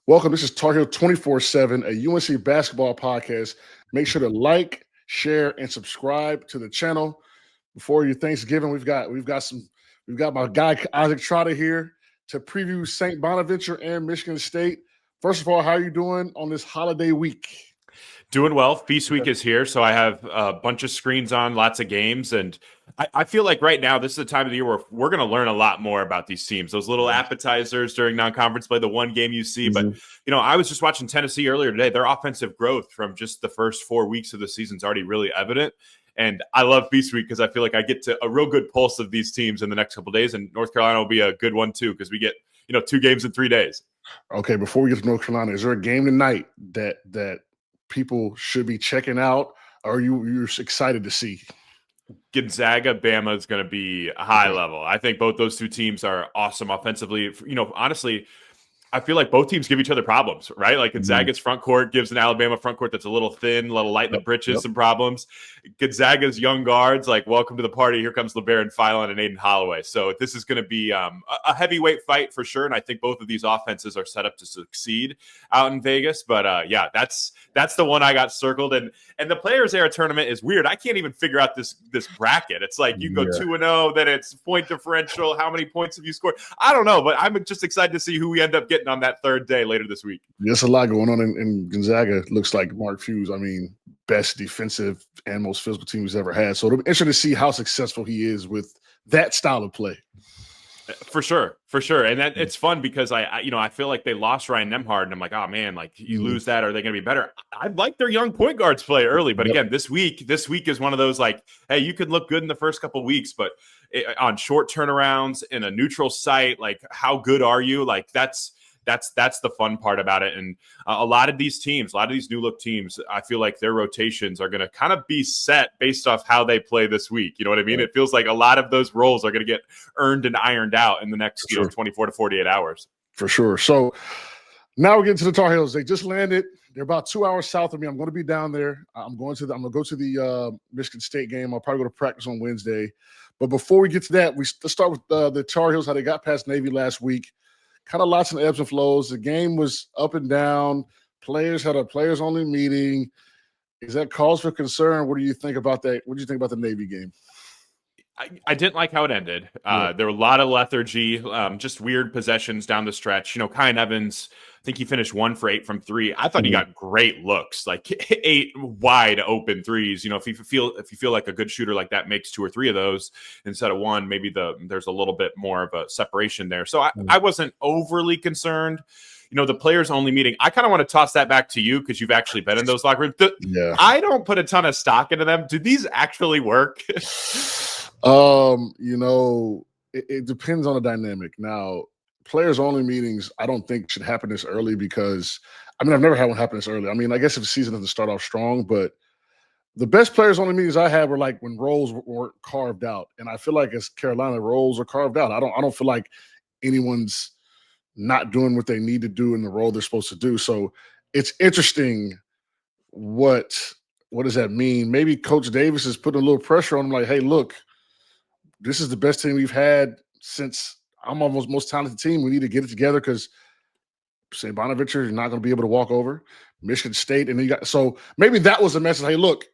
Welcome. This is TarHeel247, a UNC basketball podcast. Make sure to like, share, and subscribe to the channel. Before your Thanksgiving, we've got my guy Isaac Trotter here to preview St. Bonaventure and Michigan State. First of all, how are you doing on this holiday week? Doing well. Feast week is here, so I have a bunch of screens on, lots of games, and I feel like right now this is the time of the year where we're going to learn a lot more about these teams. Those little appetizers during non-conference play, the one game you see. But, I was just watching Tennessee earlier today. Their offensive growth from just the first 4 weeks of the season is already really evident. And I love Feast Week because I feel like I get to a real good pulse of these teams in the next couple of days. And North Carolina will be a good one, too, because we get, 2 games in 3 days. Okay, before we get to North Carolina, is there a game tonight that people should be checking out, or you're excited to see? Gonzaga, Bama is going to be a high level. I think both those two teams are awesome offensively. Honestly, I feel like both teams give each other problems, right? Like Gonzaga's front court gives an Alabama front court that's a little thin, a little light in the britches, some problems. Gonzaga's young guards, like, welcome to the party. Here comes LeBaron Philon and Aiden Holloway. So this is going to be a heavyweight fight for sure. And I think both of these offenses are set up to succeed out in Vegas. But that's the one I got circled. And the Players Era tournament is weird. I can't even figure out this bracket. It's like you go 2-0, then it's point differential. How many points have you scored? I don't know, but I'm just excited to see who we end up getting on that third day later this week. There's a lot going on in Gonzaga. Looks like Mark Few's, best defensive and most physical team he's ever had. So it'll be interesting to see how successful he is with that style of play. For sure. And that it's fun because I feel like they lost Ryan Nembhard, and I'm like, oh man, like you lose that, are they going to be better? I'd like their young point guards play early, but again, this week is one of those like, hey, you could look good in the first couple of weeks, but on short turnarounds in a neutral site, like how good are you? Like that's the fun part about it. And a lot of these new look teams, I feel like their rotations are going to kind of be set based off how they play this week. You know what I mean? It feels like a lot of those roles are going to get earned and ironed out in the next 24 to 48 hours. For sure. So now we're getting to the Tar Heels. They just landed. They're about 2 hours south of me. I'm going to be down there. I'm going to go to the Michigan State game. I'll probably go to practice on Wednesday. But before we get to that, let's start with the Tar Heels, how they got past Navy last week. Kind of lots of ebbs and flows. The game was up and down. Players had a players-only meeting. Is that cause for concern? What do you think about that? What do you think about the Navy game? I didn't like how it ended. There were a lot of lethargy, just weird possessions down the stretch. Kyan Evans, I think he finished 1 for 8 from 3. I thought he got great looks, like 8 wide open threes. If you feel like a good shooter like that makes 2 or 3 of those instead of 1, maybe there's a little bit more of a separation there. So I wasn't overly concerned. The players only meeting, I kind of want to toss that back to you because you've actually been in those locker rooms. I don't put a ton of stock into them. Do these actually work? It depends on the dynamic. Now, players only meetings, I don't think should happen this early because I've never had one happen this early. I guess if the season doesn't start off strong, but the best players only meetings I had were like when roles were carved out. And I feel like as Carolina, roles are carved out. I don't feel like anyone's not doing what they need to do in the role they're supposed to do. So it's interesting what does that mean? Maybe Coach Davis is putting a little pressure on him, like, hey, look, this is the best team we've had since I'm almost most talented team. We need to get it together because St. Bonaventure is not going to be able to walk over Michigan State. And so maybe that was a message. Hey, look,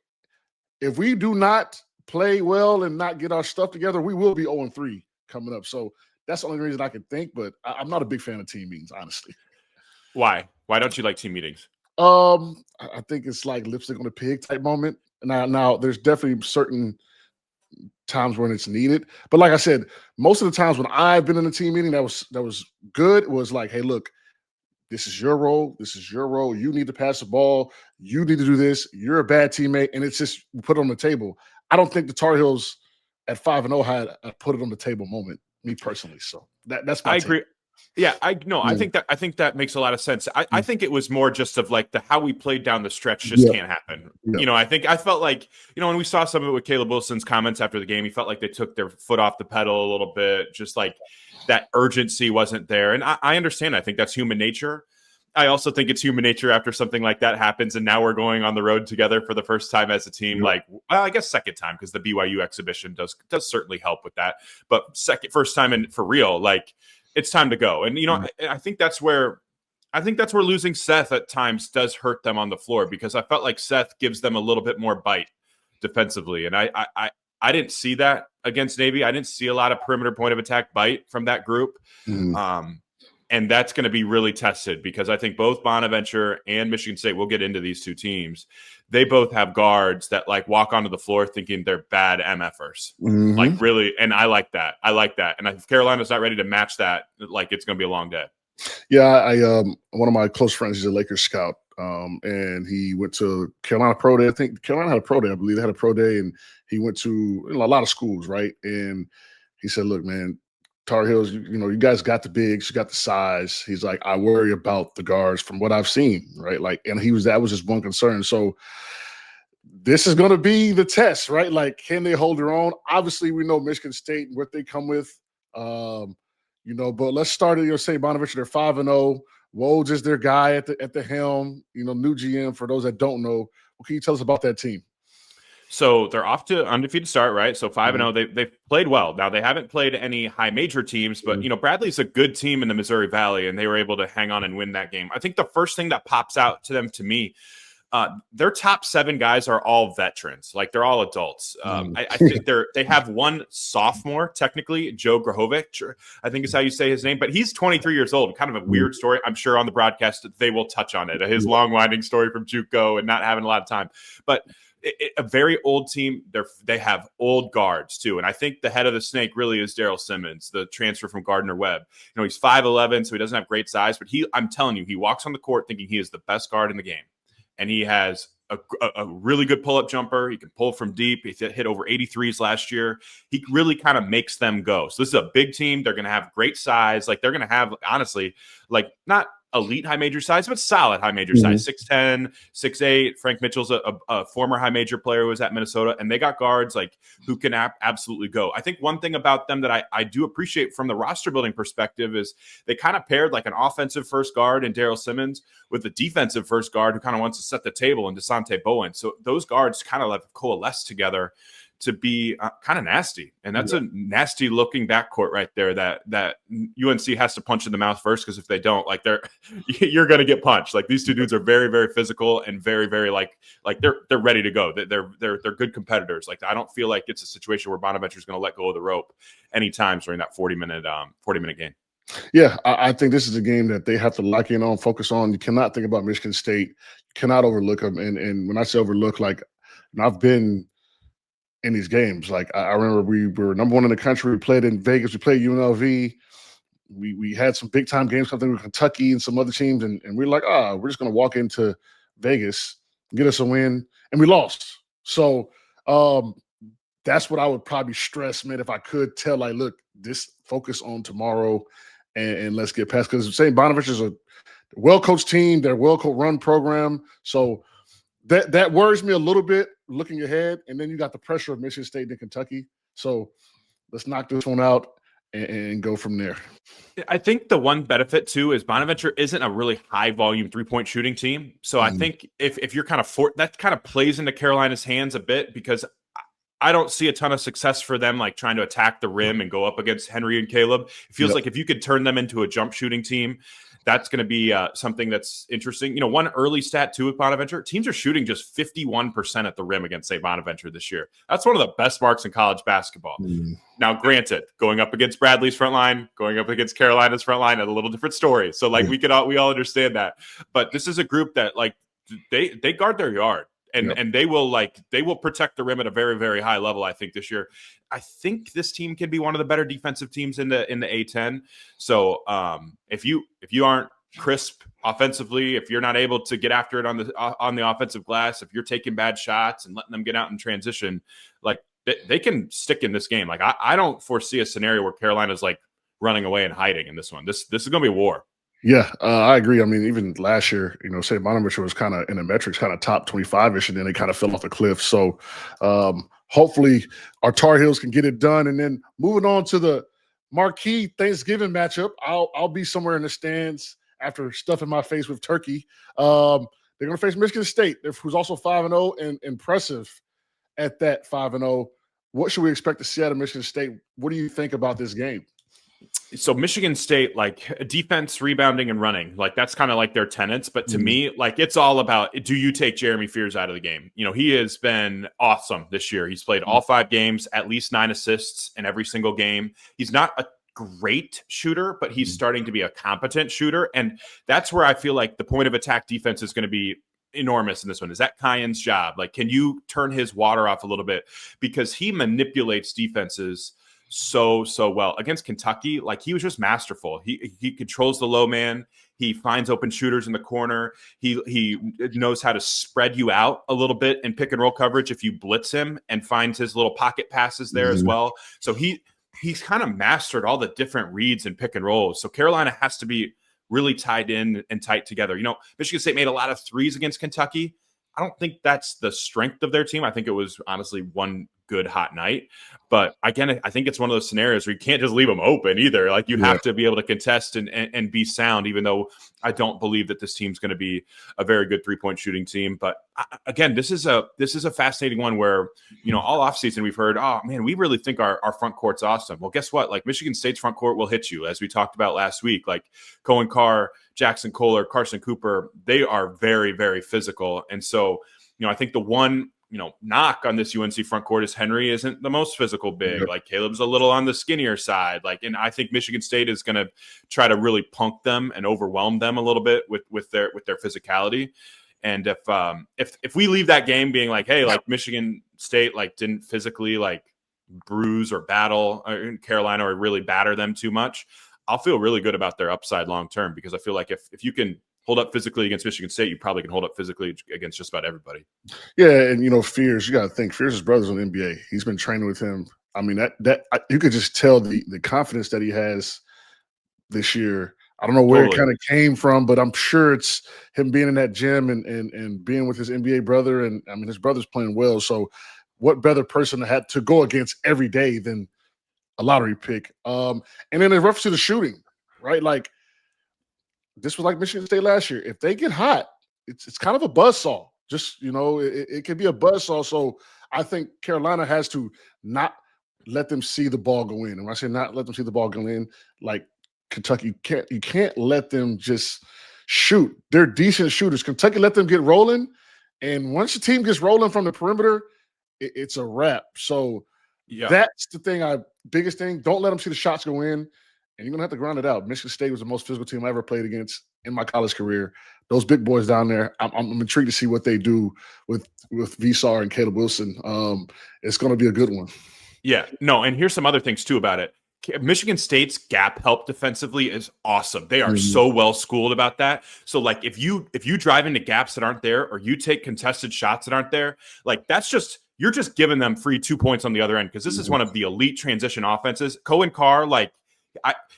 if we do not play well and not get our stuff together, we will be 0-3 coming up. So that's the only reason I can think, but I'm not a big fan of team meetings, honestly. Why? Why don't you like team meetings? I think it's like lipstick on a pig type moment. Now there's definitely certain times when it's needed, but like I said, most of the times when I've been in a team meeting that was good, it was like, hey, look, this is your role. This is your role. You need to pass the ball. You need to do this. You're a bad teammate, and it's just put it on the table. I don't think the Tar Heels at 5-0 had a put it on the table moment, me personally. So that's my take. Agree. Yeah, I think that makes a lot of sense. I think it was more just of like how we played down the stretch just can't happen. I felt like, when we saw some of it with Caleb Wilson's comments after the game, he felt like they took their foot off the pedal a little bit, just like that urgency wasn't there. And I understand. I think that's human nature. I also think it's human nature after something like that happens, and now we're going on the road together for the first time as a team. Like, well, I guess second time, because the BYU exhibition does certainly help with that. But first time and for real, like, it's time to go. And I think that's where I think that's where losing Seth at times does hurt them on the floor, because I felt like Seth gives them a little bit more bite defensively. And I didn't see that against Navy. I didn't see a lot of perimeter point of attack bite from that group. And that's going to be really tested, because I think both Bonaventure and Michigan State, we'll get into these two teams, they both have guards that like walk onto the floor thinking they're bad MFers. Like really, and I like that. And if Carolina's not ready to match that, like it's going to be a long day. Yeah, one of my close friends, he's a Lakers scout, and he went to Carolina Pro Day. I think Carolina had a pro day. I believe they had a pro day, and he went to a lot of schools, right? And he said, "Look, man, Tar Heels, you guys got the bigs, you got the size." He's like, "I worry about the guards from what I've seen, right?" Like, and that was just one concern. So this is going to be the test, right? Like, can they hold their own? Obviously, we know Michigan State and what they come with. But let's start at St. Bonaventure. They're 5-0. Woj is their guy at the helm. New GM. For those that don't know, what can you tell us about that team? So they're off to undefeated start, right? So 5-0. They've played well. Now they haven't played any high major teams, but Bradley's a good team in the Missouri Valley, and they were able to hang on and win that game. I think the first thing that pops out to them, to me, their top 7 guys are all veterans. Like, they're all adults. I think they have one sophomore, technically, Joe Grahovic, I think is how you say his name, but he's 23 years old. Kind of a weird story. I'm sure on the broadcast they will touch on it. His long winding story from JUCO and not having a lot of time. But a very old team. They have old guards too, and I think the head of the snake really is Daryl Simmons, the transfer from Gardner Webb. He's 5'11", so he doesn't have great size, but I'm telling you, he walks on the court thinking he is the best guard in the game. And he has a really good pull-up jumper. He can pull from deep. He hit over 83s last year. He really kind of makes them go. So this is a big team. They're going to have great size. Like, they're going to have, honestly, like, not elite high major size, but solid high major size. 6'10", 6'8". Frank Mitchell's a former high major player who was at Minnesota, and they got guards like who can absolutely go. I think one thing about them that I do appreciate from the roster building perspective is they kind of paired like an offensive first guard in Daryl Simmons with a defensive first guard who kind of wants to set the table in Desante Bowen. So those guards kind of like coalesce together to be kind of nasty. And that's a nasty looking backcourt right there that UNC has to punch in the mouth first, because if they don't, like, you're going to get punched. Like, these two dudes are very, very physical and very, very like they're ready to go. They're good competitors. Like, I don't feel like it's a situation where Bonaventure is going to let go of the rope anytime during that 40-minute game. Yeah, I think this is a game that they have to lock in on, focus on. You cannot think about Michigan State. You cannot overlook them. And when I say overlook, like, I've been in these games. Like, I remember we were number 1 in the country. We played in Vegas. We played UNLV. We had some big time games, something with Kentucky and some other teams, and we're like, we're just going to walk into Vegas, get us a win, and we lost. So that's what I would probably stress, man, if I could tell, like, look, this focus on tomorrow and let's get past, because St. Bonaventure's a well-coached team. They're a well-coached run program. So that worries me a little bit looking ahead. And then you got the pressure of Michigan State and Kentucky. So let's knock this one out and go from there. I think the one benefit too is Bonaventure isn't a really high volume 3-point shooting team. So I think if you're kind of that kind of plays into Carolina's hands a bit, because I don't see a ton of success for them, like trying to attack the rim and go up against Henry and Caleb. It feels like if you could turn them into a jump shooting team, that's going to be something that's interesting. One early stat too with Bonaventure, teams are shooting just 51% at the rim against St. Bonaventure this year. That's one of the best marks in college basketball. Now, granted, going up against Bradley's front line, going up against Carolina's front line, a little different story. So, like, we all understand that. But this is a group that, like, they guard their yard. And they will protect the rim at a very, very high level, I think, this year. I think this team can be one of the better defensive teams in the A10. So if you aren't crisp offensively, if you're not able to get after it on the offensive glass, if you're taking bad shots and letting them get out in transition, like, they can stick in this game. Like, I don't foresee a scenario where Carolina's like running away and hiding in this one. This is going to be a war. Yeah, I agree. I mean, even last year, St. Bonaventure was kind of in the metrics, kind of top 25-ish, and then they kind of fell off a cliff. So hopefully our Tar Heels can get it done. And then moving on to the marquee Thanksgiving matchup, I'll be somewhere in the stands after stuffing my face with turkey. They're going to face Michigan State, who's also 5-0 and impressive at that 5-0. What should we expect to see out of Michigan State? What do you think about this game? So Michigan State, like defense, rebounding, and running, like that's kind of like their tenets. But to me, like it's all about, do you take Jeremy Fears out of the game? You know, he has been awesome this year. He's played all 5 games, at least 9 assists in every single game. He's not a great shooter, but he's starting to be a competent shooter. And that's where I feel like the point of attack defense is going to be enormous in this one. Is that Kyan's job? Like, can you turn his water off a little bit? Because he manipulates defenses so well against Kentucky. Like, he was just masterful. He controls the low man. He finds open shooters in the corner. He knows how to spread you out a little bit in pick and roll coverage if you blitz him, and finds his little pocket passes there as well. So he's kind of mastered all the different reads and pick and rolls. So Carolina has to be really tied in and tight together. You know, Michigan State made a lot of threes against Kentucky. I don't think that's the strength of their team. I think it was honestly one good hot night. But again, I think it's one of those scenarios where you can't just leave them open either. Like, you have to be able to contest and be sound, even though I don't believe that this team's going to be a very good 3-point shooting team. But again, this is a fascinating one where, you know, all offseason we've heard, oh man, we really think our front court's awesome. Well, guess what? Like, Michigan State's front court will hit you, as we talked about last week. Like, Cohen Carr, Jackson Kohler, Carson Cooper, they are very, very physical. And so, you know, I think the one, you know, knock on this UNC front court is Henry isn't the most physical big. Like, Caleb's a little on the skinnier side. Like, and I think Michigan State is going to try to really punk them and overwhelm them a little bit with their physicality. And if we leave that game being like, hey, like Michigan State like didn't physically like bruise or battle Carolina or really batter them too much, I'll feel really good about their upside long term, because I feel like if you can hold up physically against Michigan State, you probably can hold up physically against just about everybody. Yeah, and you know, Fears, you got to think Fears' brother's on the NBA. He's been training with him. I mean, you could just tell the confidence that he has this year. I don't know where it kind of came from, but I'm sure it's him being in that gym and being with his NBA brother. And I mean, his brother's playing well. So what better person had to go against every day than a lottery pick? And then in reference to the shooting, right? Like, this was like Michigan State last year. If they get hot, it's kind of a buzzsaw. Just, you know, it can be a buzzsaw. So I think Carolina has to not let them see the ball go in. And when I say not let them see the ball go in, like Kentucky, you can't let them just shoot. They're decent shooters. Kentucky let them get rolling. And once the team gets rolling from the perimeter, it's a wrap. So that's the biggest thing. Don't let them see the shots go in. And you're going to have to grind it out. Michigan State was the most physical team I ever played against in my college career. Those big boys down there, I'm intrigued to see what they do with Visar and Caleb Wilson. It's going to be a good one. Yeah, no, and here's some other things too about it. Michigan State's gap help defensively is awesome. They are so well schooled about that. So like if you drive into gaps that aren't there, or you take contested shots that aren't there, like you're just giving them free 2 points on the other end, because this is one of the elite transition offenses. Cohen Carr, like,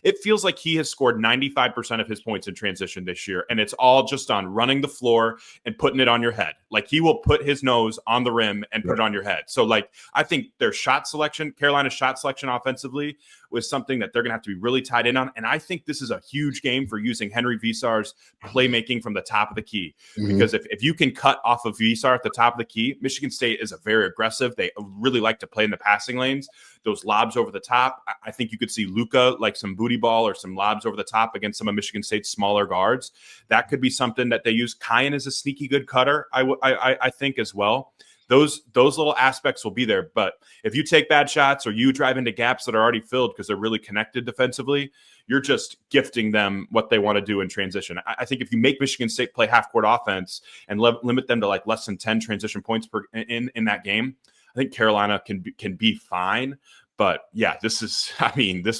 it feels like he has scored 95% of his points in transition this year, and it's all just on running the floor and putting it on your head. Like, he will put his nose on the rim and put it on your head. So, like, I think their shot selection, Carolina's shot selection offensively, was something that they're going to have to be really tied in on. And I think this is a huge game for using Henry Visar's playmaking from the top of the key. Because if you can cut off of Visar at the top of the key, Michigan State is a very aggressive. They really like to play in the passing lanes. Those lobs over the top, I think you could see Luka like some booty ball or some lobs over the top against some of Michigan State's smaller guards. That could be something that they use. Kyan is a sneaky good cutter, I think, as well. Those little aspects will be there. But if you take bad shots or you drive into gaps that are already filled because they're really connected defensively, you're just gifting them what they want to do in transition. I think if you make Michigan State play half-court offense and limit them to like less than 10 transition points in that game, I think Carolina can be fine. But yeah, this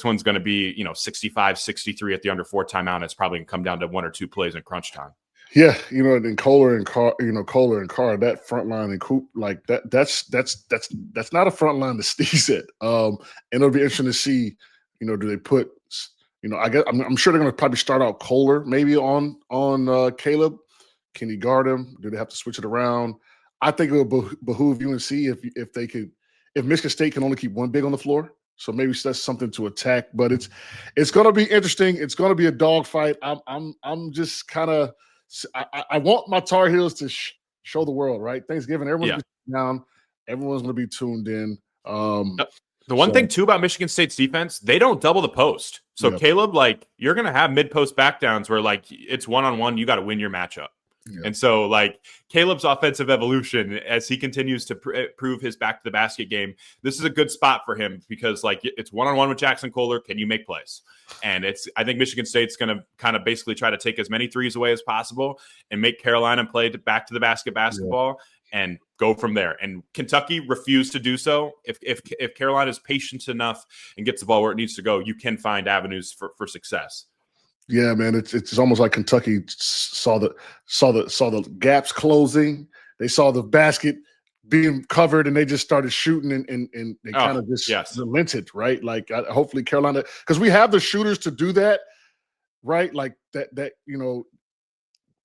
one's going to be, 65-63 at the under 4 timeout. It's probably going to come down to 1 or 2 plays in crunch time. Yeah, then Kohler and Carr, that front line and Coop, like that's not a front line to sneeze at. And it'll be interesting to see, do they put, I guess I'm sure they're going to probably start out Kohler maybe on Caleb. Can he guard him? Do they have to switch it around? I think it will behoove UNC if Michigan State can only keep one big on the floor. So maybe that's something to attack. But it's going to be interesting. It's going to be a dogfight. I'm just kind of. I want my Tar Heels to show the world, right? Thanksgiving, everyone's down. Everyone's going to be tuned in. The one So, thing too about Michigan State's defense, they don't double the post. So yeah. Caleb, like you're going to have mid-post backdowns where like it's one-on-one, you got to win your matchup. Yeah. And so like Caleb's offensive evolution as he continues to prove his back to the basket game, this is a good spot for him because like it's one-on-one with Jackson Kohler. Can you make plays? And I think Michigan State's going to kind of basically try to take as many threes away as possible and make Carolina play back to the basket basketball and go from there. And Kentucky refused to do so. If Carolina is patient enough and gets the ball where it needs to go, you can find avenues for success. Yeah, man, it's almost like Kentucky saw the gaps closing. They saw the basket being covered, and they just started shooting, and they kind of just relented, right? Like hopefully Carolina, because we have the shooters to do that, right? Like that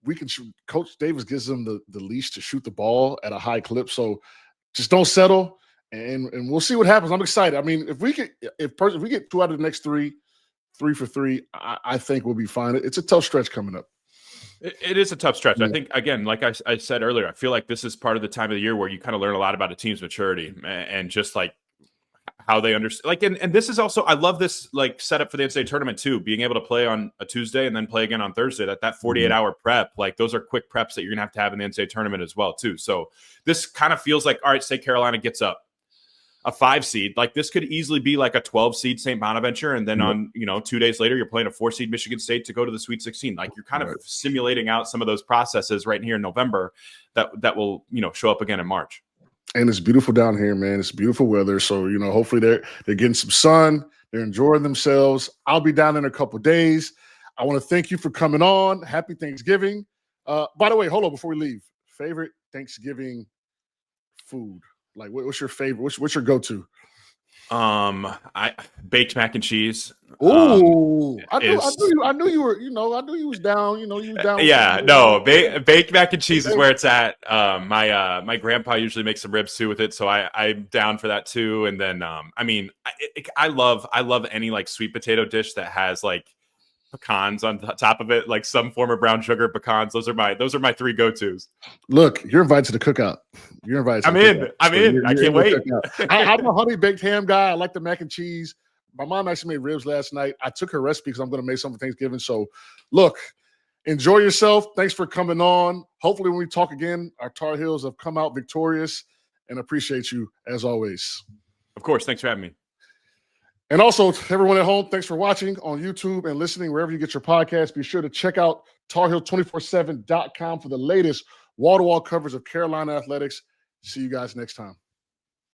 we can shoot. Coach Davis gives them the leash to shoot the ball at a high clip. So just don't settle, and we'll see what happens. I'm excited. I mean, if we get 2 out of the next 3 for 3, I think we'll be fine. It's a tough stretch coming up. It is a tough stretch. I think, again, like I said earlier, I feel like this is part of the time of the year where you kind of learn a lot about a team's maturity and just like how they understand. Like, and this is also, I love this like setup for the NCAA tournament too, being able to play on a Tuesday and then play again on Thursday. That 48-hour prep, like those are quick preps that you're gonna have in the NCAA tournament as well too. So this kind of feels like, all right, say Carolina gets up a 5 seed, like this could easily be like a 12 seed St. Bonaventure, and then on 2 days later you're playing a 4 seed Michigan State to go to the Sweet 16. Like you're kind of simulating out some of those processes right here in November that will show up again in March. And it's beautiful down here, man. It's beautiful weather, so hopefully they're getting some sun, they're enjoying themselves. I'll be down in a couple of days. I want to thank you for coming on. Happy Thanksgiving. By the way, hold on before we leave. Favorite Thanksgiving food? Like, what's your favorite? What's your go-to? I baked mac and cheese. Oh, I knew you were. I knew you was down. You was down. Yeah, no, baked mac and cheese is where it's at. My grandpa usually makes some ribs too with it, so I'm down for that too. And then, I love any like sweet potato dish that has like pecans on top of it, like some form of brown sugar pecans. Those are my 3 go-tos. Look, you're invited to the cookout. You're invited. I'm in. I can't wait. I'm a honey baked ham guy. I like the mac and cheese. My mom actually made ribs last night. I took her recipe because I'm going to make something for Thanksgiving. So, look, enjoy yourself. Thanks for coming on. Hopefully, when we talk again, our Tar Heels have come out victorious, and appreciate you as always. Of course. Thanks for having me. And also, everyone at home, thanks for watching on YouTube and listening wherever you get your podcast. Be sure to check out TarHeel247.com for the latest wall-to-wall coverage of Carolina athletics. See you guys next time.